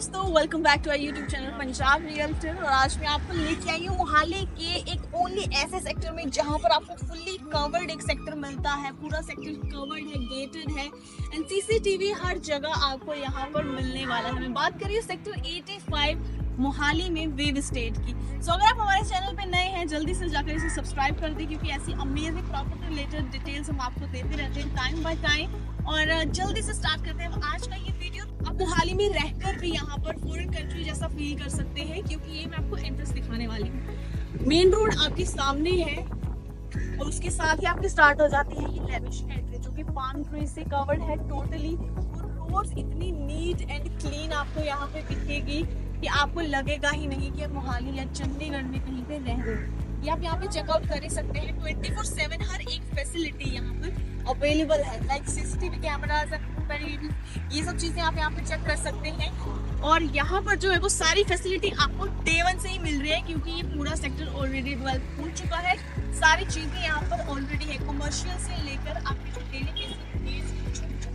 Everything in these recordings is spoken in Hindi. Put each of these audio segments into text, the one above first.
दोस्तों, welcome back to our YouTube channel Punjab realtor. और आज मैं आपको लेके आई हूँ मोहाली के एक ओनली ऐसे सेक्टर में जहाँ पर आपको फुल्ली कवर्ड एक सेक्टर मिलता है। पूरा सेक्टर कवर्ड है, गेटेड है एंड सीसीटीवी हर जगह आपको यहाँ पर मिलने वाला है। मैं बात कर रही हूँ सेक्टर 85 मोहाली में वेव स्टेट की। सो अगर आप हमारे चैनल पे नए हैं जल्दी से जाकर इसे सब्सक्राइब कर दें, क्योंकि ऐसी अमेजिंग प्रॉपर्टी रिलेटेड डिटेल्स हम आपको देते रहते हैं टाइम बाय टाइम। और जल्दी से स्टार्ट करते हैं आज का ये वीडियो। आप मोहाली में रहकर भी यहाँ पर फॉरेन कंट्री जैसा फील कर सकते हैं, क्योंकि ये मैं आपको एंट्रेंस दिखाने वाली हूँ। मेन रोड आपके सामने है और उसके साथ ही आपकी स्टार्ट हो जाती है ये लेविश एंट्री, जो कि पाम ट्री से कवर्ड है टोटली। रोड्स इतनी नीट एंड क्लीन आपको यहाँ पे दिखेगी कि आपको लगेगा ही नहीं कि आप मोहाली या चंडीगढ़ में कहीं पे रह रहे हो। ये आप यहाँ पे चेकआउट कर ही सकते हैं। 24/7 हर एक फैसिलिटी यहाँ पर अवेलेबल है, लाइक सीसीटीवी कैमराज, ये सब चीजें आप यहाँ पे चेक कर सकते हैं। और यहाँ पर जो है वो सारी फैसिलिटी आपको डे 1 से ही मिल रही है, क्योंकि ये पूरा सेक्टर ऑलरेडी डेवलप हो चुका है। सारी चीजें यहाँ पर ऑलरेडी है, कमर्शियल से लेकर आपकी जो डेली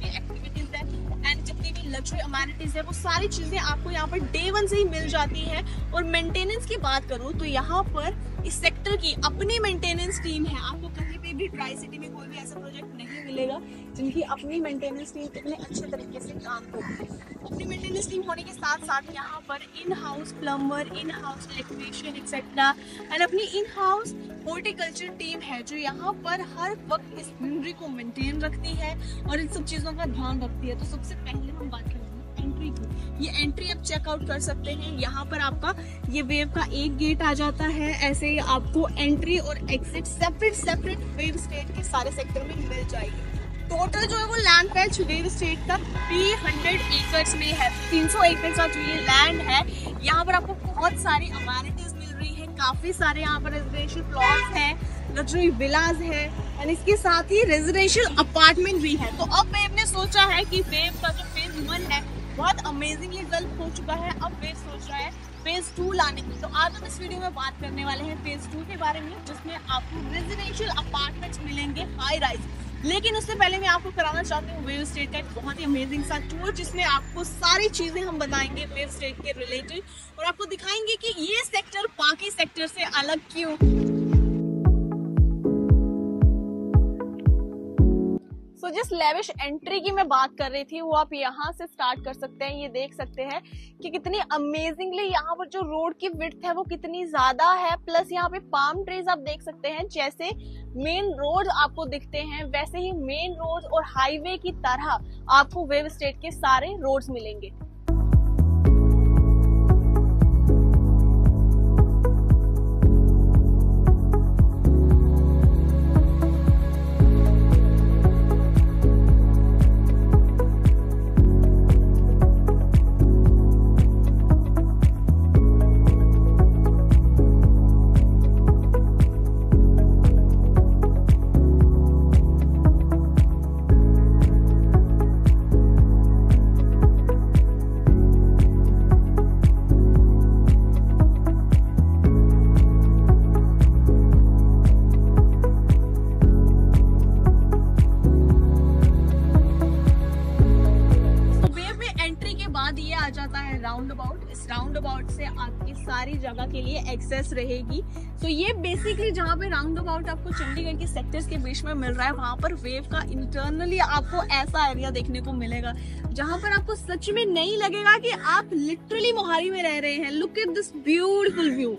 एक्टिविटीज है एंड जितनी भी लग्जरी अमेनिटीज है वो सारी चीजें आपको यहाँ पर डे 1 से ही मिल जाती है। और मेंटेनेंस की बात करूँ तो यहाँ पर इस सेक्टर की अपनी मेंटेनेंस टीम है। आपको कहीं पे भी ट्राई सिटी में कोई भी ऐसा प्रोजेक्ट नहीं मिलेगा जिनकी अपनी मेंटेनेंस टीम इतने अच्छे तरीके से काम करती है। अपनी मेंटेनेंस टीम होने के साथ साथ यहाँ पर in house plumber, in house electrician etcetera and अपनी इन हाउस हॉर्टिकल्चर टीम है, जो यहाँ पर हर वक्त इस ग्रीनरी को मेंटेन रखती है और इन सब चीज़ों का ध्यान रखती है। तो सबसे पहले हम बात करेंगे एंट्री की। ये एंट्री आप चेकआउट कर सकते हैं। यहाँ पर आपका ये वेव का एक गेट आ जाता है। ऐसे ही आपको एंट्री और एग्जिट सेपरेट वेव स्टेट के सारे सेक्टर में मिल जाएगी। टोटल जो है वो लैंड पैच वेव स्टेट का 300 एकर्स में है। 300 एकड़ का जो ये लैंड है, यहाँ पर आपको बहुत सारी अमेनिटीज मिल रही है। काफी सारे यहाँ पर रेजिडेंशियल प्लॉट्स हैं, लग्जरी विलाज है और इसके साथ ही रेजिडेंशियल अपार्टमेंट भी है। तो अब वेव ने सोचा है कि वेव का जो फेज 1 है बहुत अमेजिंगली डेवलप हो चुका है। अब वेव सोच रहा है फेज 2 लाने की। तो आज हम इस वीडियो में बात करने वाले हैं फेज 2 के बारे में, जिसमें आपको रेजिडेंशियल अपार्टमेंट्स मिलेंगे हाई राइज। लेकिन उससे पहले मैं आपको कराना चाहती हूँ वेव स्टेट का एक बहुत ही अमेजिंग सा टूर, जिसमें आपको सारी चीजें हम बताएंगे वेव स्टेट के रिलेटेड और आपको दिखाएंगे कि ये सेक्टर बाकी सेक्टर से अलग क्यों। तो जिस लेविश एंट्री की मैं बात कर रही थी वो आप यहाँ से स्टार्ट कर सकते हैं। ये देख सकते हैं कि कितनी अमेजिंगली यहाँ पर जो रोड की विड्थ है वो कितनी ज्यादा है। प्लस यहाँ पे पाम ट्रीज आप देख सकते हैं। जैसे मेन रोड आपको दिखते हैं वैसे ही मेन रोड और हाईवे की तरह आपको वेव स्टेट के सारे रोड्स मिलेंगे। ये आ जाता है राउंड अबाउट। इस राउंड अबाउट से आपकी सारी जगह के लिए एक्सेस रहेगी। तो ये बेसिकली जहाँ पे राउंड अबाउट आपको चंडीगढ़ के सेक्टर्स के बीच में मिल रहा है, वहाँ पर वेव का इंटरनली आपको ऐसा एरिया देखने को मिलेगा जहाँ पर आपको सच में नहीं लगेगा कि आप लिटरली मोहाली में रह रहे हैं। Look at this beautiful view.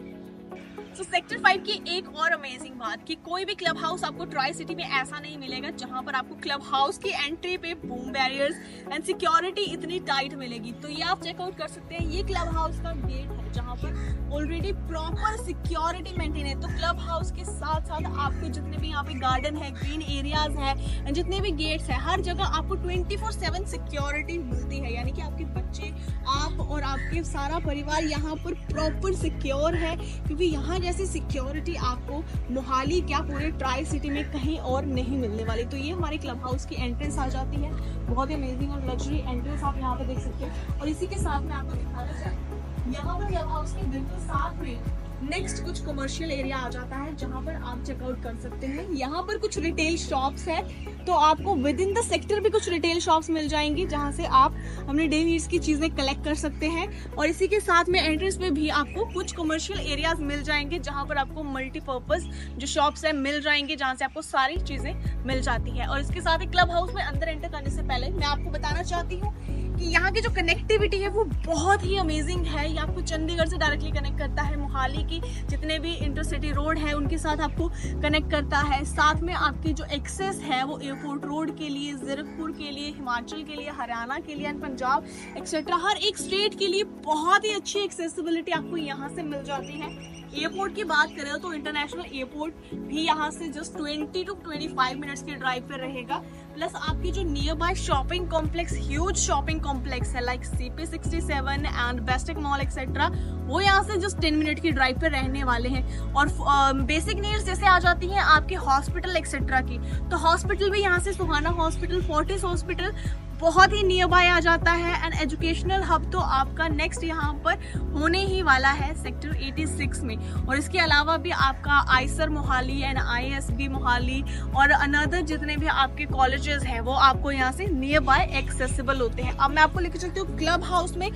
तो सेक्टर 5 की एक और अमेजिंग बात कि कोई भी क्लब हाउस आपको ट्राई सिटी में ऐसा नहीं मिलेगा जहां पर आपको क्लब हाउस की एंट्री पे बूम बैरियर्स एंड सिक्योरिटी इतनी टाइट मिलेगी। तो ये आप चेकआउट कर सकते हैं। ये क्लब हाउस का गेट है जहां पर ऑलरेडी प्रॉपर सिक्योरिटी मेंटेन है। तो क्लब हाउस के साथ साथ आपके जितने भी यहाँ पे गार्डन है, ग्रीन एरियाज है एंड जितने भी गेट्स है, हर जगह आपको 24/7 सिक्योरिटी मिलती है। यानी कि आपके बच्चे, आप और आपके सारा परिवार यहाँ पर प्रॉपर सिक्योर है, क्योंकि यहाँ जैसी सिक्योरिटी आपको मोहाली क्या पूरे ट्राई सिटी में कहीं और नहीं मिलने वाली। तो ये हमारे क्लब हाउस की एंट्रेंस आ जाती है। बहुत ही अमेजिंग और लग्जरी एंट्रेंस आप यहाँ पे देख सकते हैं। और इसी के साथ में आपको दिखाना चाहती हूँ, यहाँ पर क्लब हाउस के बिल्कुल साथ में नेक्स्ट कुछ कमर्शियल एरिया आ जाता है जहाँ पर आप चेकआउट कर सकते हैं। यहाँ पर कुछ रिटेल शॉप्स है, तो आपको विद इन द सेक्टर भी कुछ रिटेल शॉप्स मिल जाएंगी जहाँ से आप अपने डेली नीड्स की चीजें कलेक्ट कर सकते हैं। और इसी के साथ में एंट्रेंस में भी आपको कुछ कमर्शियल एरियाज मिल जाएंगे जहां पर आपको मल्टीपर्पज जो शॉप्स है मिल जाएंगे, जहां से आपको सारी चीजें मिल जाती है। और इसके साथ ही क्लब हाउस में अंदर एंटर करने से पहले मैं आपको बताना चाहती हूँ कि यहाँ की जो कनेक्टिविटी है वो बहुत ही अमेजिंग है। ये आपको चंडीगढ़ से डायरेक्टली कनेक्ट करता है, मोहाली की जितने भी इंटरसिटी रोड है उनके साथ आपको कनेक्ट करता है। साथ में आपकी जो एक्सेस है वो एयरपोर्ट रोड के लिए, जीरकपुर के लिए, हिमाचल के लिए, हरियाणा के लिए एंड पंजाब एक्सेट्रा हर एक स्टेट के लिए बहुत ही अच्छी एक्सेसिबिलिटी आपको यहाँ से मिल जाती है। एयरपोर्ट की बात करें तो इंटरनेशनल एयरपोर्ट भी यहाँ से जस्ट 20 to 25 मिनट्स के ड्राइव पे रहेगा। प्लस आपकी जो near by shopping complex, huge shopping complex है like CP67 and Bestech mall etcetera, वो यहाँ से जस्ट 10 मिनट की ड्राइव पे रहने वाले हैं। और बेसिक नीड्स जैसे आ जाती हैं आपके हॉस्पिटल एक्सेट्रा की, तो हॉस्पिटल भी यहाँ से सुहाना हॉस्पिटल, फोर्टिस हॉस्पिटल बहुत ही नियर बाय आ जाता है। एंड एजुकेशनल हब तो आपका नेक्स्ट यहाँ पर होने ही वाला है सेक्टर 86 में। और इसके अलावा भी आपका Eicher Mohali and ISB Mohali और अनदर जितने भी आपके कॉलेजेस हैं वो आपको यहाँ से नियर बाय एक्सेसिबल होते हैं। अब मैं आपको लेकर चलती हूँ क्लब हाउस में।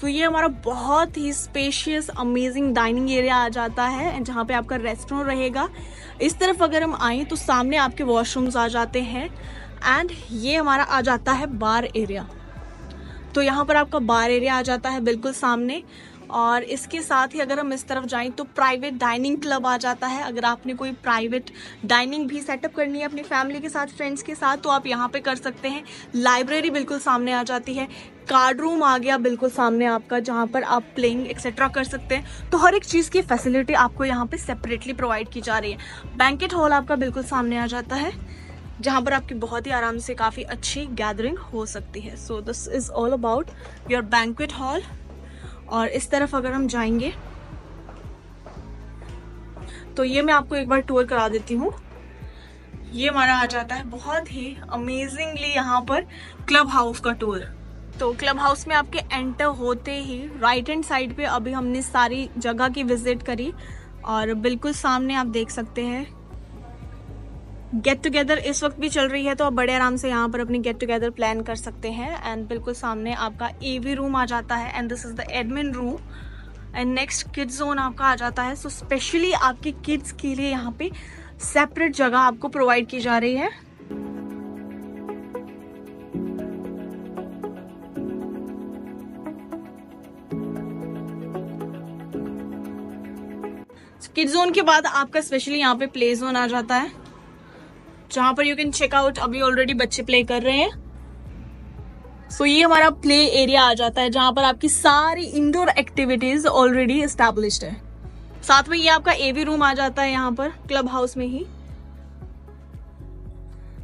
तो ये हमारा बहुत ही स्पेशियस अमेजिंग डाइनिंग एरिया आ जाता है जहाँ पे आपका रेस्टोरेंट रहेगा। इस तरफ अगर हम आए तो सामने आपके वॉशरूम्स आ जाते हैं एंड ये हमारा आ जाता है बार एरिया। तो यहाँ पर आपका बार एरिया आ जाता है बिल्कुल सामने। और इसके साथ ही अगर हम इस तरफ जाएं तो प्राइवेट डाइनिंग क्लब आ जाता है। अगर आपने कोई प्राइवेट डाइनिंग भी सेटअप करनी है अपनी फैमिली के साथ, फ्रेंड्स के साथ, तो आप यहाँ पे कर सकते हैं। लाइब्रेरी बिल्कुल सामने आ जाती है। कार्ड रूम आ गया बिल्कुल सामने आपका, जहाँ पर आप प्लेइंग एक्सेट्रा कर सकते हैं। तो हर एक चीज़ की फैसिलिटी आपको यहाँ पे सेपरेटली प्रोवाइड की जा रही है। बैंकेट हॉल आपका बिल्कुल सामने आ जाता है जहाँ पर आपकी बहुत ही आराम से काफ़ी अच्छी गैदरिंग हो सकती है। So this is all about your banquet hall. और इस तरफ अगर हम जाएंगे तो ये मैं आपको एक बार टूर करा देती हूँ। ये हमारा आ जाता है बहुत ही अमेजिंगली यहाँ पर क्लब हाउस का टूर। तो क्लब हाउस में आपके एंटर होते ही राइट हैंड साइड पे अभी हमने सारी जगह की विजिट करी और बिल्कुल सामने आप देख सकते हैं गेट टुगेदर इस वक्त भी चल रही है, तो आप बड़े आराम से यहाँ पर अपनी गेट टुगेदर प्लान कर सकते हैं। एंड बिल्कुल सामने आपका AV रूम आ जाता है and this is the admin room. And next kids zone आपका आ जाता है। सो स्पेशली आपके किड्स के लिए यहाँ पे सेपरेट जगह आपको प्रोवाइड की जा रही है। किड्स जोन के बाद आपका स्पेशली यहाँ पे प्ले जोन आ जाता है जहां पर यू कैन चेक आउट। अभी ऑलरेडी बच्चे प्ले कर रहे हैं। सो ये हमारा प्ले एरिया आ जाता है जहां पर आपकी सारी इंडोर एक्टिविटीज ऑलरेडी एस्टैब्लिश्ड है। साथ में ये आपका AV रूम आ जाता है यहाँ पर क्लब हाउस में ही,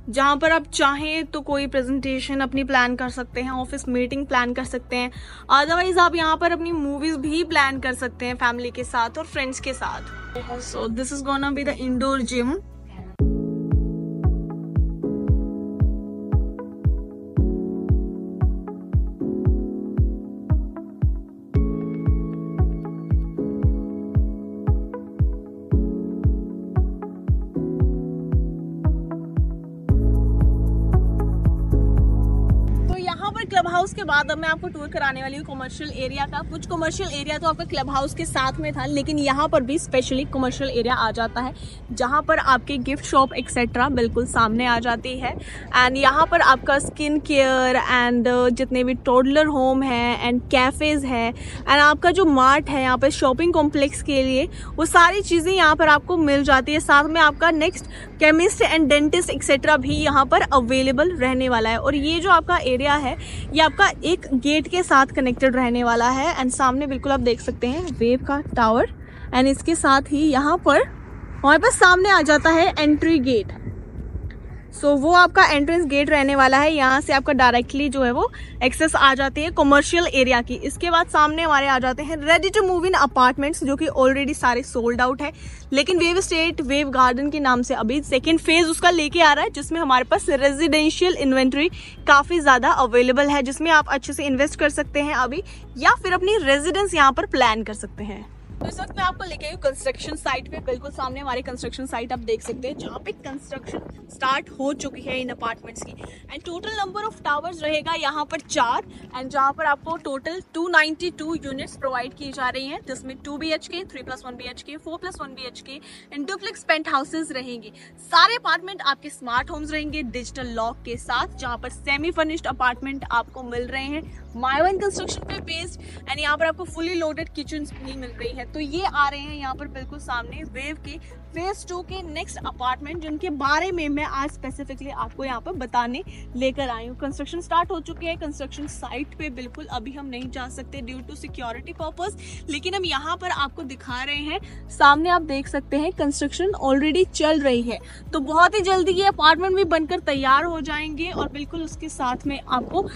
जहां पर आप चाहें तो कोई प्रेजेंटेशन अपनी प्लान कर सकते हैं, ऑफिस मीटिंग प्लान कर सकते हैं। अदरवाइज आप यहाँ पर अपनी मूवीज भी प्लान कर सकते हैं फैमिली के साथ और फ्रेंड्स के साथ। So this is gonna be the indoor gym. Club house के बाद अब मैं आपको टूर कराने वाली हूँ कमर्शियल एरिया का। कुछ कमर्शियल एरिया तो आपका क्लब हाउस के साथ में था, लेकिन यहाँ पर भी स्पेशली कमर्शियल एरिया आ जाता है जहाँ पर आपके गिफ्ट शॉप एक्सेट्रा बिल्कुल सामने आ जाती है। एंड यहाँ पर आपका स्किन केयर एंड जितने भी टोडलर होम है एंड कैफेज है एंड आपका जो मार्ट है यहाँ पर शॉपिंग कॉम्प्लेक्स के लिए, वो सारी चीज़ें यहाँ पर आपको मिल जाती है। साथ में आपका next chemist and dentist etcetera भी यहाँ पर अवेलेबल रहने वाला है। और ये जो आपका एरिया है ये आपका एक गेट के साथ कनेक्टेड रहने वाला है। एंड सामने बिल्कुल आप देख सकते हैं वेव का टावर एंड इसके साथ ही यहाँ पर हमारे पास सामने आ जाता है एंट्री गेट। सो वो आपका एंट्रेंस गेट रहने वाला है। यहाँ से आपका डायरेक्टली जो है वो एक्सेस आ जाती है कमर्शियल एरिया की। इसके बाद सामने हमारे आ जाते हैं ready to move in apartments, जो कि ऑलरेडी सारे सोल्ड आउट है, लेकिन वेव स्टेट वेव गार्डन के नाम से अभी सेकेंड फेज उसका लेके आ रहा है, जिसमें हमारे पास रेजिडेंशियल इन्वेंट्री काफी ज्यादा अवेलेबल है, जिसमें आप अच्छे से इन्वेस्ट कर सकते हैं अभी, या फिर अपनी रेजिडेंस यहाँ पर प्लान कर सकते हैं। तो इस वक्त मैं आपको लेके आई हूँ कंस्ट्रक्शन साइट पे। बिल्कुल सामने हमारी कंस्ट्रक्शन साइट आप देख सकते हैं, जहाँ पे कंस्ट्रक्शन स्टार्ट हो चुकी है इन अपार्टमेंट्स की। And total number of towers रहेगा यहाँ पर 4, एंड जहाँ पर आपको टोटल 292 यूनिट्स प्रोवाइड की जा रही हैं, जिसमें 2 BHK, 3+1 BHK, 4+1 BHK and duplex penthouses रहेंगे। सारे अपार्टमेंट आपके स्मार्ट होम्स रहेंगे डिजिटल लॉक के साथ, जहाँ पर सेमी फर्निश्ड अपार्टमेंट आपको मिल रहे हैं माइवन कंस्ट्रक्शन पे बेस्ड। एंड यहाँ पर आपको फुली लोडेड किचन भी मिल रही है। तो ये आ रहे हैं यहाँ पर बिल्कुल सामने वेव के फेज 2 के नेक्स्ट अपार्टमेंट, जिनके बारे में मैं आज स्पेसिफिकली आपको यहाँ पर बताने लेकर आई हूँ। कंस्ट्रक्शन स्टार्ट हो चुके हैं कंस्ट्रक्शन साइट पे। बिल्कुल अभी हम नहीं जा सकते ड्यू टू सिक्योरिटी पर्पस, लेकिन हम यहाँ पर आपको दिखा रहे हैं। सामने आप देख सकते हैं कंस्ट्रक्शन ऑलरेडी चल रही है। तो बहुत ही जल्दी ये अपार्टमेंट भी बनकर तैयार हो जाएंगे, और बिल्कुल उसके साथ में आपको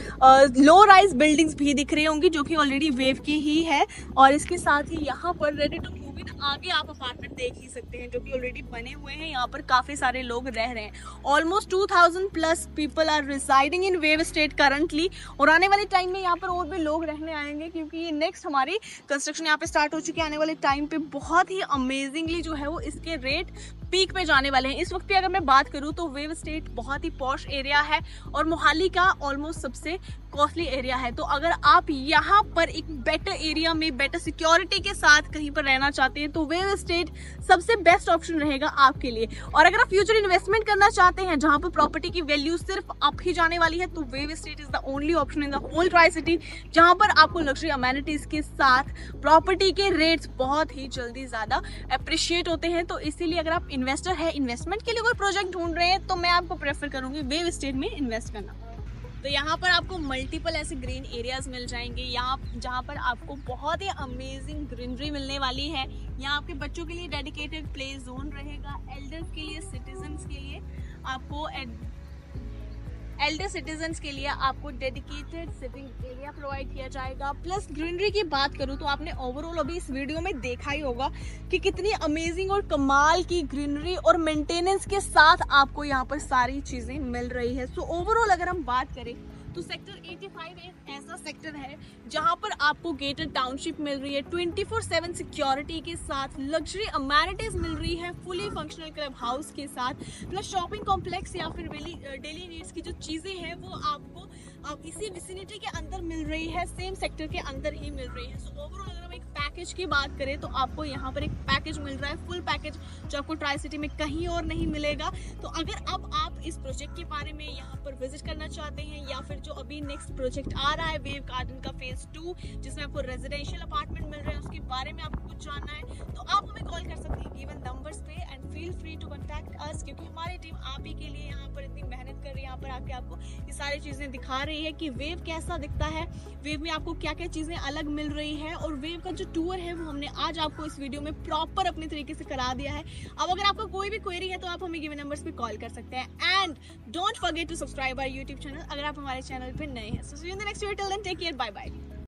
लो राइज बिल्डिंग्स भी दिख रही होंगी, जो कि ऑलरेडी वेव की ही है। और इसके साथ ही यहाँ पर रेडी टू मूव इन आगे आप अपार्टमेंट देख ही सकते हैं, जो कि ऑलरेडी बने हुए हैं। यहाँ पर काफी सारे लोग रह रहे हैं। Almost 2000+ people are residing in Wave Estate currently, और आने वाले टाइम में यहाँ पर और भी लोग रहने आएंगे, क्योंकि ये नेक्स्ट हमारी कंस्ट्रक्शन यहाँ पे स्टार्ट हो चुकी है। आने वाले टाइम पे बहुत ही अमेजिंगली जो है वो इसके रेट पीक पे जाने वाले हैं। इस वक्त की अगर मैं बात करूं तो वेव स्टेट बहुत ही पॉश एरिया है, और मोहाली का ऑलमोस्ट सबसे कॉस्टली एरिया है। तो अगर आप यहाँ पर एक बेटर एरिया में बेटर सिक्योरिटी के साथ कहीं पर रहना चाहते हैं, तो वेव स्टेट सबसे बेस्ट ऑप्शन रहेगा आपके लिए। और अगर आप फ्यूचर इन्वेस्टमेंट करना चाहते हैं, जहाँ पर प्रॉपर्टी की वैल्यू सिर्फ अप ही जाने वाली है, तो Wave Estate is the only option in the whole tricity, जहाँ पर आपको लग्जरी अमेनिटीज के साथ प्रॉपर्टी के रेट्स बहुत ही जल्दी ज्यादा अप्रिशिएट होते हैं। तो इसीलिए अगर आप इन्वेस्टर है, इन्वेस्टमेंट के लिए कोई प्रोजेक्ट ढूंढ रहे हैं, तो मैं आपको प्रेफर करूंगी वेव स्टेट में इन्वेस्ट करना। तो यहाँ पर आपको मल्टीपल ऐसे ग्रीन एरियाज मिल जाएंगे, यहाँ जहाँ पर आपको बहुत ही अमेजिंग ग्रीनरी मिलने वाली है। यहाँ आपके बच्चों के लिए डेडिकेटेड प्ले जोन रहेगा, एल्डर्स के लिए, सिटीजन्स के लिए आपको के लिए आपको डेडिकेटेड सिटिंग एरिया प्रोवाइड किया जाएगा। प्लस ग्रीनरी की बात करूँ तो आपने ओवरऑल अभी इस वीडियो में देखा ही होगा कि कितनी अमेजिंग और कमाल की ग्रीनरी और मेंटेनेंस के साथ आपको यहाँ पर सारी चीजें मिल रही है। सो ओवरऑल अगर हम बात करें तो सेक्टर 85 एक ऐसा सेक्टर है जहां पर आपको गेटेड टाउनशिप मिल रही है, 24/7 सिक्योरिटी के साथ, लग्जरी अमेनिटीज मिल रही है, फुली फंक्शनल क्लब हाउस के साथ, प्लस शॉपिंग कॉम्प्लेक्स या फिर डेली नीड्स की जो चीजें हैं वो आपको इसी विसिनिटी के अंदर मिल रही है, सेम सेक्टर के अंदर ही मिल रही है। सो ओवरऑल अगर हम एक पैकेज की बात करें तो आपको यहाँ पर एक पैकेज मिल रहा है, फुल पैकेज, जो आपको ट्राई सिटी में कहीं और नहीं मिलेगा। तो अगर अब आप इस प्रोजेक्ट के बारे में यहाँ पर विजिट करना चाहते हैं, या फिर जो अभी नेक्स्ट प्रोजेक्ट आ रहा है वेव गार्डन का फेज 2, जिसमें आपको रेजिडेंशियल अपार्टमेंट मिल रहे हैं, उसके बारे में आपको कुछ जानना है, तो आप हमें कॉल कर सकते हैं गिवन नंबर्स पे, and feel free to contact us, क्योंकि हमारी टीम आप ही के लिए यहाँ पर इतनी मेहनत कर रही है, यहाँ पर आके आपको ये सारी चीजें दिखा रही है कि वेव कैसा दिखता है, वेव में आपको क्या क्या चीजें अलग मिल रही है। और वेव का जो टूर है वो हमने आज आपको इस वीडियो में प्रॉपर अपने तरीके से करा दिया है। अब अगर आपको कोई भी क्वेरी है तो आप हमें गिवन नंबर्स पे कॉल कर सकते हैं। And don't forget to subscribe our YouTube channel अगर आप हमारे चैनल पे नए हैं। So see you in the next video, till then take care, bye bye.